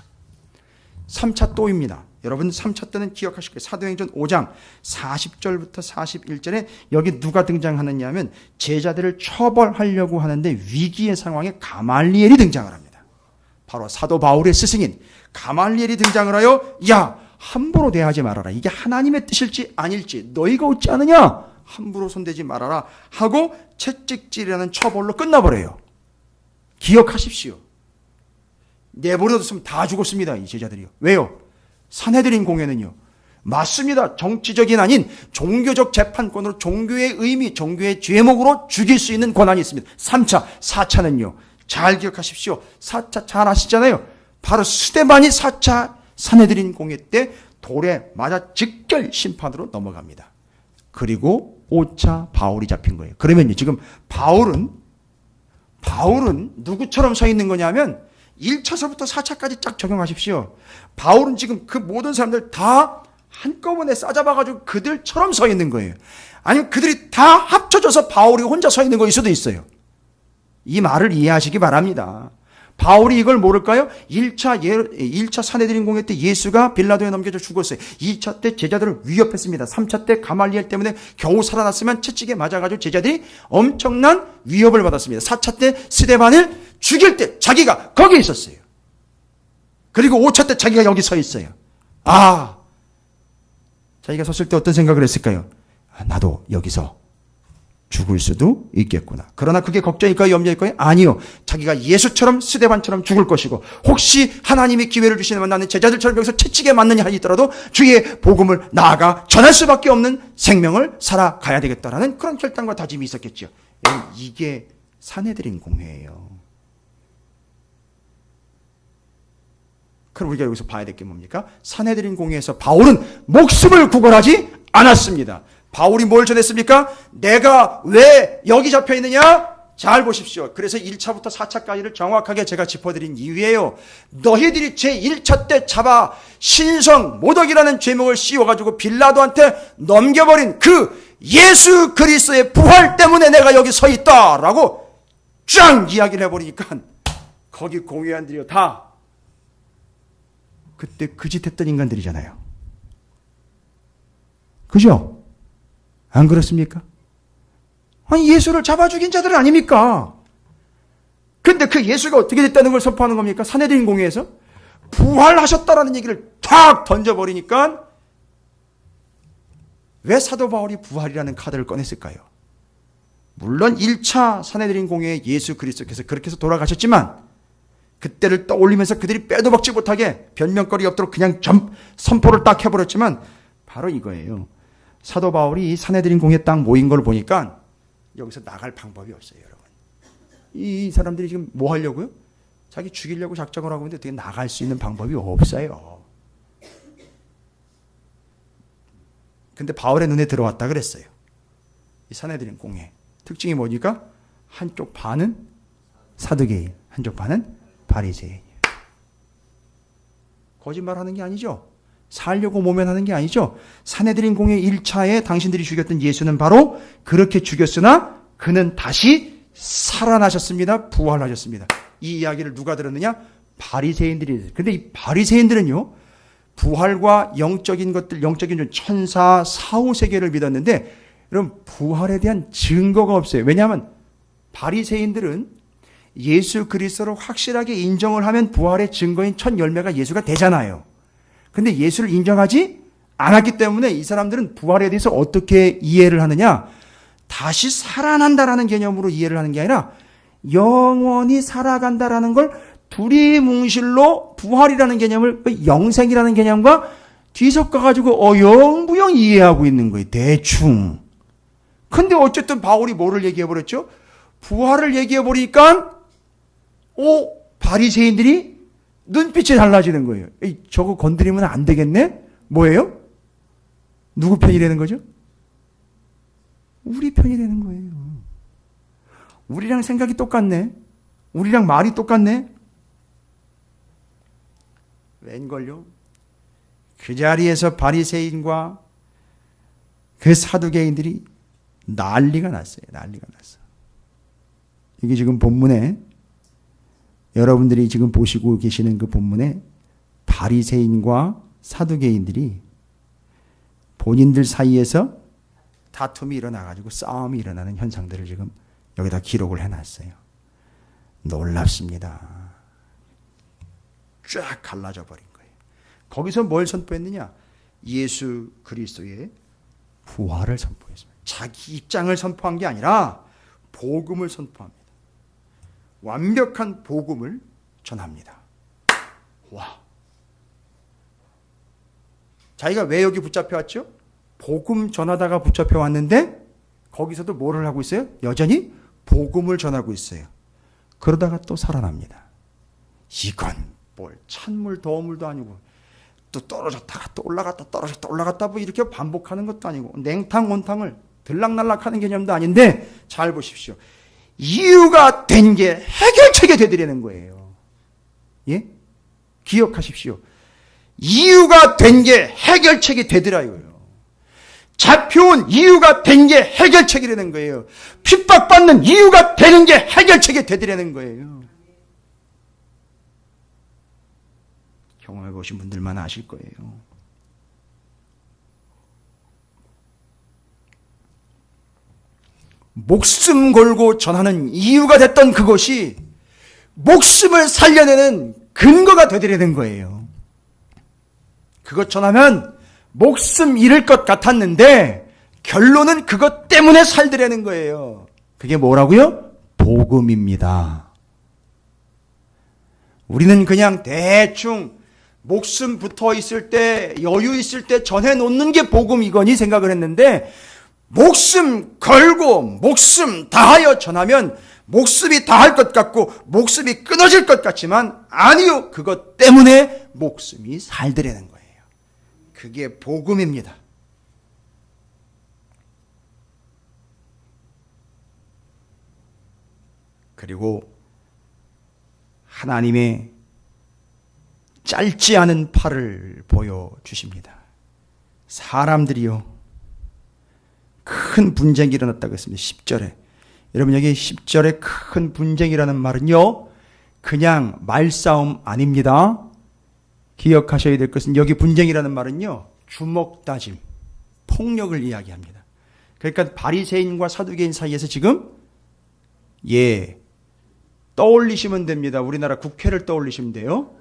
3차 또입니다. 여러분 3차 때는 기억하실 거예요. 사도행전 5장 40절부터 41절에 여기 누가 등장하느냐 하면 제자들을 처벌하려고 하는데 위기의 상황에 가말리엘이 등장을 합니다. 바로 사도 바울의 스승인 가말리엘이 등장을 하여 야 함부로 대하지 말아라. 이게 하나님의 뜻일지 아닐지 너희가 어찌 아느냐. 함부로 손대지 말아라 하고 채찍질이라는 처벌로 끝나버려요. 기억하십시오. 내버려뒀으면 다 죽었습니다. 이 제자들이요. 왜요? 산헤드린 공회는요. 맞습니다. 정치적인 아닌 종교적 재판권으로 종교의 의미, 종교의 죄목으로 죽일 수 있는 권한이 있습니다. 3차, 4차는요. 잘 기억하십시오. 4차 잘 아시잖아요. 바로 스데반이 4차 산헤드린 공회 때 돌에 맞아 직결 심판으로 넘어갑니다. 그리고 5차 바울이 잡힌 거예요. 그러면요. 지금 바울은 누구처럼 서 있는 거냐면 1차서부터 4차까지 쫙 적용하십시오. 바울은 지금 그 모든 사람들 다 한꺼번에 싸잡아가지고 그들처럼 서 있는 거예요. 아니면 그들이 다 합쳐져서 바울이 혼자 서 있는 거일 수도 있어요. 이 말을 이해하시기 바랍니다. 바울이 이걸 모를까요? 1차 산헤드린 공회 때 예수가 빌라도에 넘겨져 죽었어요. 2차 때 제자들을 위협했습니다. 3차 때 가말리엘 때문에 겨우 살아났으면 채찍에 맞아가지고 제자들이 엄청난 위협을 받았습니다. 4차 때 스데반을 죽일 때 자기가 거기 있었어요. 그리고 5차 때 자기가 여기 서 있어요. 자기가 섰을 때 어떤 생각을 했을까요? 나도 여기서 죽을 수도 있겠구나. 그러나 그게 걱정일까요? 염려일까요? 아니요. 자기가 예수처럼 스데반처럼 죽을 것이고 혹시 하나님이 기회를 주시면 나는 제자들처럼 여기서 채찍에 맞느냐 하더라도 주의 복음을 나아가 전할 수밖에 없는 생명을 살아가야 되겠다라는 그런 결단과 다짐이 있었겠죠. 이게 산헤드린 공회예요. 그럼 우리가 여기서 봐야 될 게 뭡니까? 산헤드린 공회에서 바울은 목숨을 구걸하지 않았습니다. 바울이 뭘 전했습니까? 내가 왜 여기 잡혀 있느냐? 잘 보십시오. 그래서 1차부터 4차까지를 정확하게 제가 짚어드린 이유예요. 너희들이 제1차 때 잡아 신성 모독이라는 죄목을 씌워가지고 빌라도한테 넘겨버린 그 예수 그리스도의 부활 때문에 내가 여기 서 있다라고 쫙 이야기를 해버리니까 거기 공회원들이요 다 그때 그 짓 했던 인간들이잖아요. 그죠? 안 그렇습니까? 아니 예수를 잡아 죽인 자들 아닙니까? 근데 그 예수가 어떻게 됐다는 걸 선포하는 겁니까? 산헤드린 공회에서 부활하셨다라는 얘기를 탁 던져버리니까 왜 사도 바울이 부활이라는 카드를 꺼냈을까요? 물론 1차 산헤드린 공회에 예수 그리스도께서 그렇게 해서 돌아가셨지만 그때를 떠올리면서 그들이 빼도 박지 못하게 변명거리 없도록 그냥 선포를 딱 해버렸지만 바로 이거예요. 사도 바울이 산헤드린 공회에 딱 모인 걸 보니까 여기서 나갈 방법이 없어요, 여러분. 이 사람들이 지금 뭐 하려고요? 자기 죽이려고 작정을 하고 있는데 어떻게 나갈 수 있는 방법이 없어요. 근데 바울의 눈에 들어왔다 그랬어요. 이 산헤드린 공회. 특징이 뭐니까? 한쪽 반은 사두개인, 한쪽 반은 바리새인이에요. 거짓말하는 게 아니죠. 살려고 모면하는 게 아니죠. 산헤드린 공회 1차에 당신들이 죽였던 예수는 바로 그렇게 죽였으나 그는 다시 살아나셨습니다. 부활하셨습니다. 이 이야기를 누가 들었느냐? 바리새인들이. 근데 이 바리새인들은요. 부활과 영적인 것들, 영적인 천사, 사후 세계를 믿었는데 여러분 부활에 대한 증거가 없어요. 왜냐하면 바리새인들은 예수 그리스도를 확실하게 인정을 하면 부활의 증거인 첫 열매가 예수가 되잖아요. 근데 예수를 인정하지 않았기 때문에 이 사람들은 부활에 대해서 어떻게 이해를 하느냐? 다시 살아난다라는 개념으로 이해를 하는 게 아니라 영원히 살아간다라는 걸 두리뭉실로 부활이라는 개념을 영생이라는 개념과 뒤섞어가지고 어영부영 이해하고 있는 거예요. 대충. 근데 어쨌든 바울이 뭐를 얘기해버렸죠? 부활을 얘기해 보니까 바리새인들이 눈빛이 달라지는 거예요. 저거 건드리면 안 되겠네? 뭐예요? 누구 편이라는 거죠? 우리 편이라는 거예요. 우리랑 생각이 똑같네. 우리랑 말이 똑같네. 웬걸요? 그 자리에서 바리새인과 그 사두개인들이 난리가 났어요. 난리가 났어. 이게 지금 본문에 여러분들이 지금 보시고 계시는 그 본문에 바리새인과 사두개인들이 본인들 사이에서 다툼이 일어나가지고 싸움이 일어나는 현상들을 지금 여기다 기록을 해놨어요. 놀랍습니다. 쫙 갈라져 버린 거예요. 거기서 뭘 선포했느냐? 예수 그리스도의 부활을 선포했습니다. 자기 입장을 선포한 게 아니라 복음을 선포합니다. 완벽한 복음을 전합니다. 와. 자기가 왜 여기 붙잡혀 왔죠? 복음 전하다가 붙잡혀 왔는데 거기서도 뭐를 하고 있어요? 여전히 복음을 전하고 있어요. 그러다가 또 살아납니다. 이건 뭘 찬물 더울물도 아니고 또 떨어졌다가 또 올라갔다 떨어졌다 올라갔다 뭐 이렇게 반복하는 것도 아니고 냉탕 온탕을 들락날락하는 개념도 아닌데 잘 보십시오. 이유가 된 게 해결책이 되드리는 거예요. 예? 기억하십시오. 이유가 된 게 해결책이 되더라고요. 잡혀온 이유가 된 게 해결책이라는 거예요. 핍박받는 이유가 되는 게 해결책이 되더라는 거예요. 경험해 보신 분들만 아실 거예요. 목숨 걸고 전하는 이유가 됐던 그것이 목숨을 살려내는 근거가 되더라는 거예요. 그것 전하면 목숨 잃을 것 같았는데 결론은 그것 때문에 살더라는 거예요. 그게 뭐라고요? 복음입니다. 우리는 그냥 대충 목숨 붙어 있을 때 여유 있을 때 전해놓는 게 복음이거니 생각을 했는데 목숨 걸고 목숨 다하여 전하면 목숨이 다할 것 같고 목숨이 끊어질 것 같지만 아니요. 그것 때문에 목숨이 살더라는 거예요. 그게 복음입니다. 그리고 하나님의 짧지 않은 팔을 보여주십니다. 사람들이요. 큰 분쟁이 일어났다고 했습니다. 10절에. 여러분 여기 10절에 큰 분쟁이라는 말은요. 그냥 말싸움 아닙니다. 기억하셔야 될 것은 여기 분쟁이라는 말은요. 주먹 다짐, 폭력을 이야기합니다. 그러니까 바리새인과 사두개인 사이에서 지금 떠올리시면 됩니다. 우리나라 국회를 떠올리시면 돼요.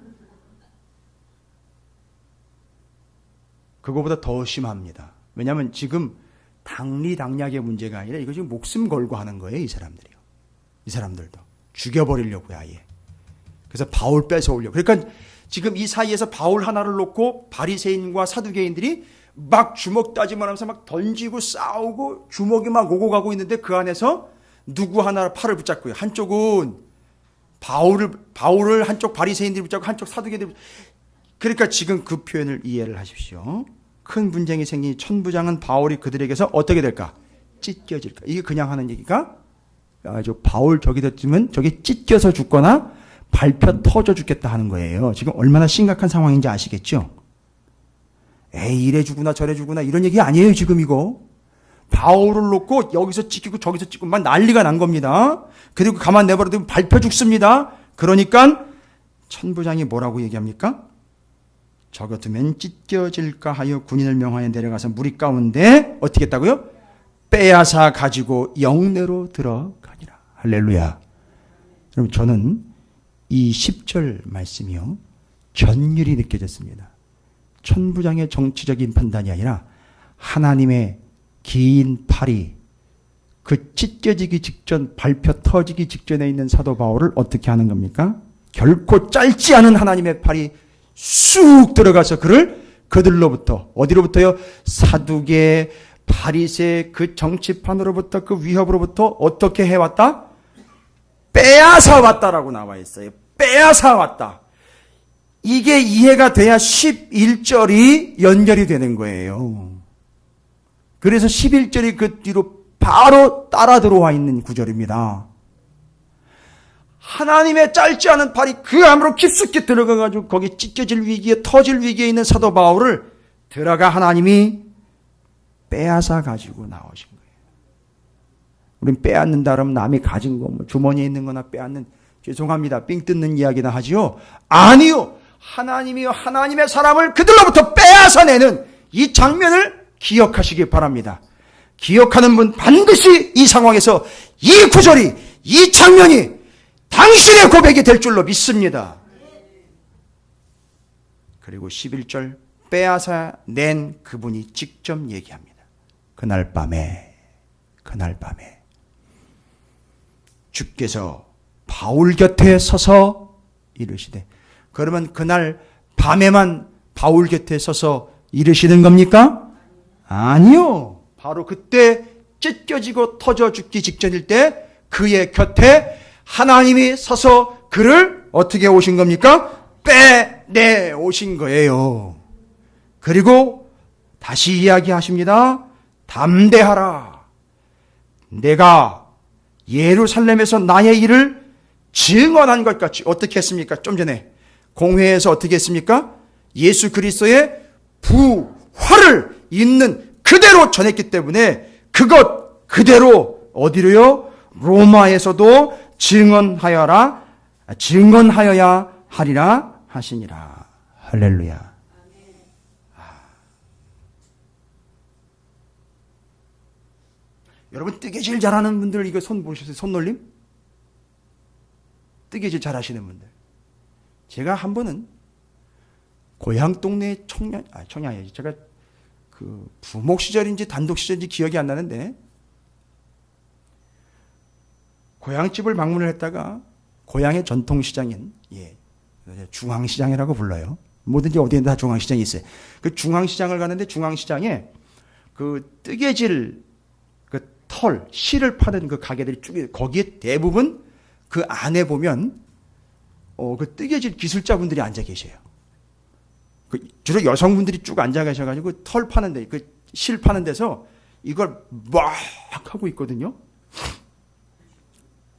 그거보다 더 심합니다. 왜냐하면 지금 당리당략의 문제가 아니라 이거 지금 목숨 걸고 하는 거예요. 이 사람들이요. 이 사람들도 죽여버리려고요. 아예. 그래서 바울 뺏어오려고. 그러니까 지금 이 사이에서 바울 하나를 놓고 바리새인과 사두개인들이 막 주먹 따짐을 하면서 막 던지고 싸우고 주먹이 막 오고 가고 있는데 그 안에서 누구 하나 팔을 붙잡고요. 한쪽은 바울을 한쪽 바리새인들이 붙잡고 한쪽 사두개인들이 그러니까 지금 그 표현을 이해를 하십시오. 큰 분쟁이 생기니 천부장은 바울이 그들에게서 어떻게 될까? 찢겨질까? 이게 그냥 하는 얘기가 아주 바울 저기 됐으면 저기 찢겨서 죽거나 밟혀 터져 죽겠다 하는 거예요. 지금 얼마나 심각한 상황인지 아시겠죠? 에이 이래 주구나 저래 주구나 이런 얘기 아니에요. 지금 이거 바울을 놓고 여기서 찢기고 저기서 찢고 막 난리가 난 겁니다. 그리고 가만 내버려두면 밟혀 죽습니다. 그러니까 천부장이 뭐라고 얘기합니까? 저 같으면 찢겨질까 하여 군인을 명하여 내려가서 무리 가운데 어떻게 했다고요? 빼앗아 가지고 영내로 들어가니라. 할렐루야. 여러분 저는 이 10절 말씀이요. 전율이 느껴졌습니다. 천부장의 정치적인 판단이 아니라 하나님의 긴 팔이 그 찢겨지기 직전 밟혀 터지기 직전에 있는 사도 바울을 어떻게 하는 겁니까? 결코 짧지 않은 하나님의 팔이 쑥 들어가서 그들로부터 어디로부터요? 사두개 바리새 그 정치판으로부터 그 위협으로부터 어떻게 해왔다? 빼앗아 왔다라고 나와 있어요. 빼앗아 왔다. 이게 이해가 돼야 11절이 연결이 되는 거예요. 그래서 11절이 그 뒤로 바로 따라 들어와 있는 구절입니다. 하나님의 짧지 않은 팔이 그 안으로 깊숙이 들어가가지고 거기 찢겨질 위기에, 터질 위기에 있는 사도 바울을 들어가 하나님이 빼앗아 가지고 나오신 거예요. 우린 빼앗는다 그러면 남이 가진 거, 뭐 주머니에 있는 거나 빼앗는, 죄송합니다, 삥 뜯는 이야기나 하지요. 아니요. 하나님이요, 하나님의 사람을 그들로부터 빼앗아내는 이 장면을 기억하시기 바랍니다. 기억하는 분 반드시 이 상황에서 이 구절이, 이 장면이 당신의 고백이 될 줄로 믿습니다. 그리고 11절, 빼앗아 낸 그분이 직접 얘기합니다. 그날 밤에 주께서 바울 곁에 서서 이르시되, 그러면 그날 밤에만 바울 곁에 서서 이르시는 겁니까? 아니요. 바로 그때 찢겨지고 터져 죽기 직전일 때 그의 곁에 하나님이 서서 그를 어떻게 오신 겁니까? 빼내 오신 거예요. 그리고 다시 이야기하십니다. 담대하라. 내가 예루살렘에서 나의 일을 증언한 것 같이, 어떻게 했습니까? 좀 전에 공회에서 어떻게 했습니까? 예수 그리스도의 부활을 있는 그대로 전했기 때문에 그것 그대로 어디로요? 로마에서도 증언하여야 하리라 하시니라. 할렐루야. 여러분, 뜨개질 잘하는 분들 이거 손 보셨어요? 손놀림? 뜨개질 잘하시는 분들. 제가 한 번은 고향 동네 청년이지. 제가 그 부목 시절인지 단독 시절인지 기억이 안 나는데, 고향집을 방문을 했다가 고향의 전통시장인, 중앙시장이라고 불러요. 뭐든지 어디에 다 중앙시장이 있어요. 그 중앙시장을 가는데 중앙시장에 그 뜨개질 그 실을 파는 그 가게들이 쭉, 거기에 대부분 그 안에 보면 그 뜨개질 기술자분들이 앉아 계세요. 주로 여성분들이 쭉 앉아 계셔가지고 털 파는 데, 그 실 파는 데서 이걸 막 하고 있거든요.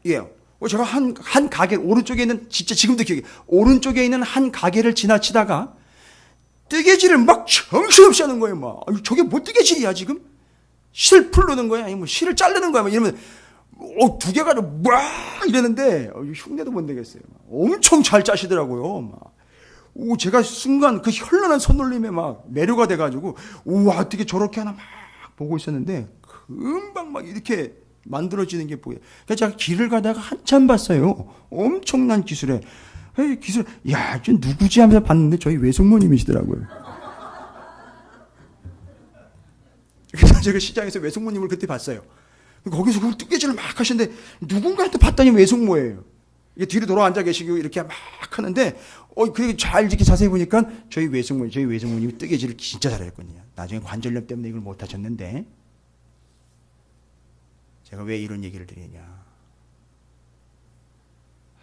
예. 제가 한 가게, 오른쪽에 있는, 진짜 지금도 기억해, 오른쪽에 있는 한 가게를 지나치다가 뜨개질을 막 정신없이 하는 거예요. 막 저게 뭐 뜨개질이야 지금? 실 풀르는 거야? 아니면 실을 자르는 거야? 막 이러면 두 개 가지고 막 이러는데 흉내도 못 내겠어요. 엄청 잘 짜시더라고요. 막. 제가 순간 그 현란한 손놀림에 막 매료가 돼가지고, 우와, 어떻게 저렇게 하나 막 보고 있었는데, 금방 막 이렇게 만들어지는 게 보여요. 그래서 제가 길을 가다가 한참 봤어요. 엄청난 기술에. 기술, 야, 저 누구지 하면서 봤는데 저희 외숙모님이시더라고요. 그래서 제가 시장에서 외숙모님을 그때 봤어요. 거기서 그 뜨개질을 막 하시는데, 누군가한테 봤더니 외숙모예요. 뒤로 돌아 앉아 계시고 이렇게 막 하는데, 그리고 잘 이렇게 자세히 보니까 저희 외숙모님이 뜨개질을 진짜 잘했거든요. 나중에 관절염 때문에 이걸 못 하셨는데, 제가 왜 이런 얘기를 드리냐.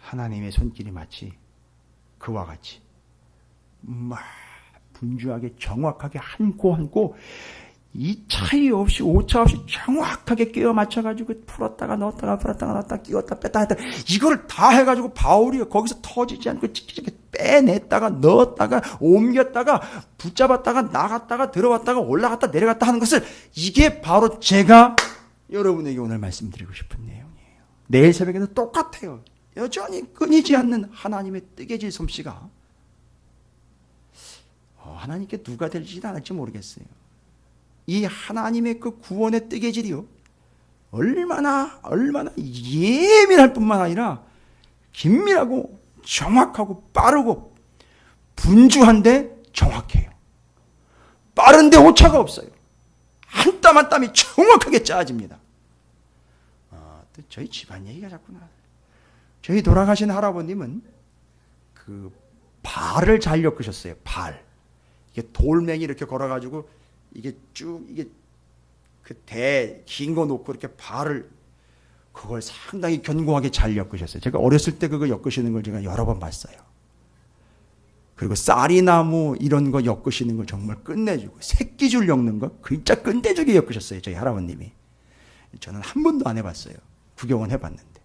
하나님의 손길이 마치 그와 같이 막 분주하게 정확하게 한 코 한 코 이 차이 없이 오차 없이 정확하게 끼워 맞춰가지고 풀었다가 넣었다가 풀었다가 넣었다가 끼웠다 뺐다 했다, 이걸 다 해가지고 바울이 거기서 터지지 않고 찌릿찌릿 빼냈다가 넣었다가 옮겼다가 붙잡았다가 나갔다가 들어왔다가 올라갔다 내려갔다 하는 것을, 이게 바로 제가 여러분에게 오늘 말씀드리고 싶은 내용이에요. 내일 새벽에도 똑같아요. 여전히 끊이지 않는 하나님의 뜨개질 솜씨가 하나님께 누가 될지 않을지 모르겠어요. 이 하나님의 그 구원의 뜨개질이요, 얼마나 예민할 뿐만 아니라 긴밀하고 정확하고 빠르고 분주한데 정확해요. 빠른데 오차가 없어요. 한 땀 한 땀이 정확하게 짜집니다. 또 저희 집안 얘기가 자꾸 나와요. 저희 돌아가신 할아버님은 그 발을 잘 엮으셨어요. 발. 이게 돌멩이 이렇게 걸어가지고 이게 쭉 이게 그 대 긴 거 놓고 이렇게 발을 그걸 상당히 견고하게 잘 엮으셨어요. 제가 어렸을 때 그거 엮으시는 걸 제가 여러 번 봤어요. 그리고 쌀이나무 이런 거 엮으시는 거 정말 끝내주고, 새끼줄 엮는 거 진짜 끝내주게 엮으셨어요. 저희 할아버님이. 저는 한 번도 안 해봤어요. 구경은 해봤는데.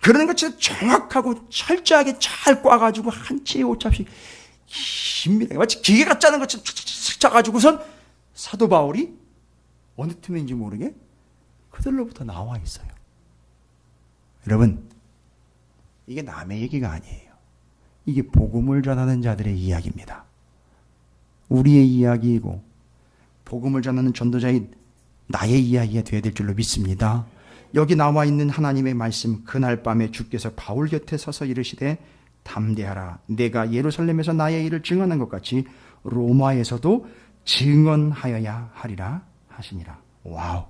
그러는 거 진짜 정확하고 철저하게 잘 꽈가지고 한 치의 오차없이 긴밀하게 마치 기계가 짜는 것처럼 착착착 짜가지고선 사도 바울이 어느 틈인지 모르게 그들로부터 나와 있어요. 여러분, 이게 남의 얘기가 아니에요. 이게 복음을 전하는 자들의 이야기입니다. 우리의 이야기이고 복음을 전하는 전도자인 나의 이야기가 되어야 될 줄로 믿습니다. 여기 나와 있는 하나님의 말씀, 그날 밤에 주께서 바울 곁에 서서 이르시되 담대하라. 내가 예루살렘에서 나의 일을 증언한 것 같이 로마에서도 증언하여야 하리라 하시니라. 와우.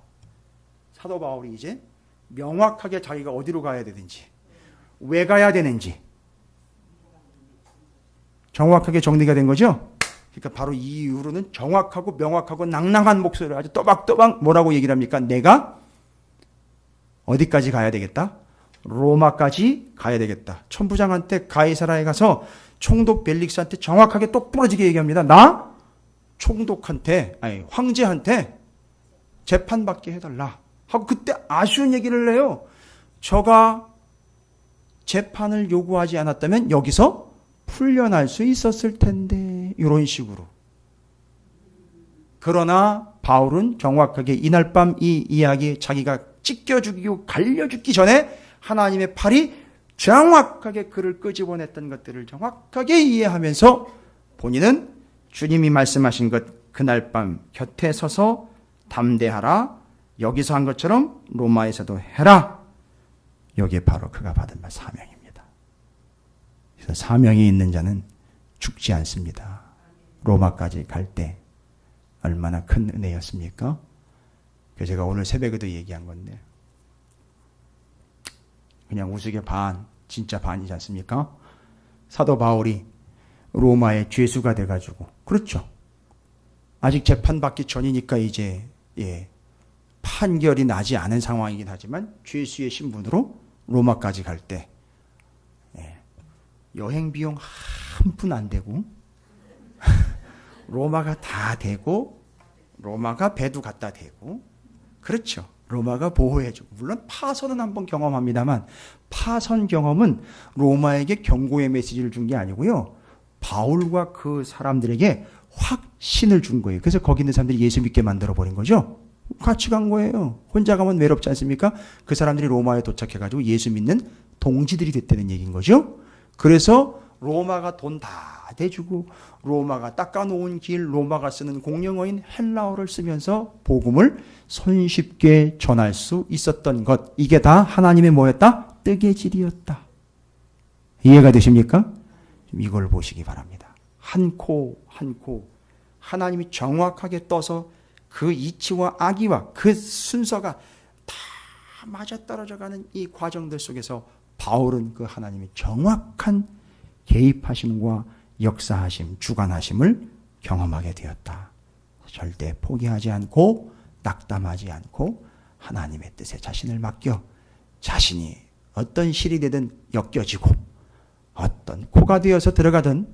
사도 바울이 이제 명확하게 자기가 어디로 가야 되는지, 왜 가야 되는지 정확하게 정리가 된 거죠. 그러니까 바로 이 이후로는 정확하고 명확하고 낭낭한 목소리로 아주 또박또박 뭐라고 얘기를 합니까? 내가 어디까지 가야 되겠다? 로마까지 가야 되겠다. 천부장한테 가이사라에 가서 총독 벨릭스한테 정확하게 똑부러지게 얘기합니다. 나 황제한테 재판받게 해달라 하고 그때 아쉬운 얘기를 해요. 저가 재판을 요구하지 않았다면 여기서 풀려날 수 있었을 텐데, 이런 식으로. 그러나 바울은 정확하게 이날 밤 이 이야기, 자기가 찢겨 죽이고 갈려 죽기 전에 하나님의 팔이 정확하게 그를 끄집어냈던 것들을 정확하게 이해하면서 본인은 주님이 말씀하신 것, 그날 밤 곁에 서서 담대하라, 여기서 한 것처럼 로마에서도 해라. 여기에 바로 그가 받은 사명입니다. 그래서 사명이 있는 자는 죽지 않습니다. 로마까지 갈 때 얼마나 큰 은혜였습니까? 그래서 제가 오늘 새벽에도 얘기한 건데, 그냥 우스개 반, 진짜 반이지 않습니까? 사도 바울이 로마의 죄수가 돼가지고, 그렇죠. 아직 재판받기 전이니까 이제 판결이 나지 않은 상황이긴 하지만 죄수의 신분으로 로마까지 갈 때 여행 비용 한 푼 안 되고 로마가 다 되고, 로마가 배도 갖다 대고, 그렇죠. 로마가 보호해주고, 물론 파선은 한번 경험합니다만 파선 경험은 로마에게 경고의 메시지를 준 게 아니고요, 바울과 그 사람들에게 확신을 준 거예요. 그래서 거기 있는 사람들이 예수 믿게 만들어버린 거죠. 같이 간 거예요. 혼자 가면 외롭지 않습니까? 그 사람들이 로마에 도착해가지고 예수 믿는 동지들이 됐다는 얘기인 거죠. 그래서 로마가 돈 다 대주고, 로마가 닦아놓은 길, 로마가 쓰는 공용어인 헬라어를 쓰면서 복음을 손쉽게 전할 수 있었던 것, 이게 다 하나님의 뭐였다? 뜨개질이었다. 이해가 되십니까? 이걸 보시기 바랍니다. 한 코 한 코 하나님이 정확하게 떠서 그 이치와 악의와 그 순서가 다 맞아떨어져가는 이 과정들 속에서 바울은 그 하나님의 정확한 개입하심과 역사하심, 주관하심을 경험하게 되었다. 절대 포기하지 않고 낙담하지 않고 하나님의 뜻에 자신을 맡겨 자신이 어떤 실이 되든 엮여지고 어떤 코가 되어서 들어가든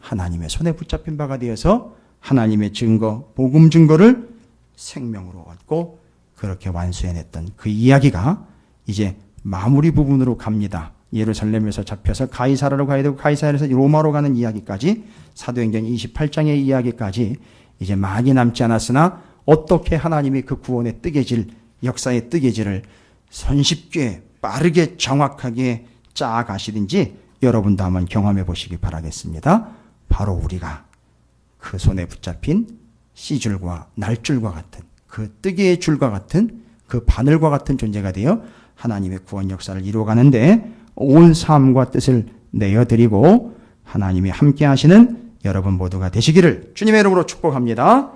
하나님의 손에 붙잡힌 바가 되어서 하나님의 증거, 복음 증거를 생명으로 얻고 그렇게 완수해냈던 그 이야기가 이제 마무리 부분으로 갑니다. 예루살렘에서 잡혀서 가이사라로 가야 되고, 가이사라에서 로마로 가는 이야기까지, 사도행전 28장의 이야기까지 이제 많이 남지 않았으나 어떻게 하나님이 그 구원의 뜨개질, 역사의 뜨개질을 손쉽게 빠르게 정확하게 짜가시든지 여러분도 한번 경험해 보시기 바라겠습니다. 바로 우리가 그 손에 붙잡힌 씨줄과 날줄과 같은, 그 뜨개의 줄과 같은, 그 바늘과 같은 존재가 되어 하나님의 구원 역사를 이루어가는데 온 삶과 뜻을 내어드리고 하나님이 함께 하시는 여러분 모두가 되시기를 주님의 이름으로 축복합니다.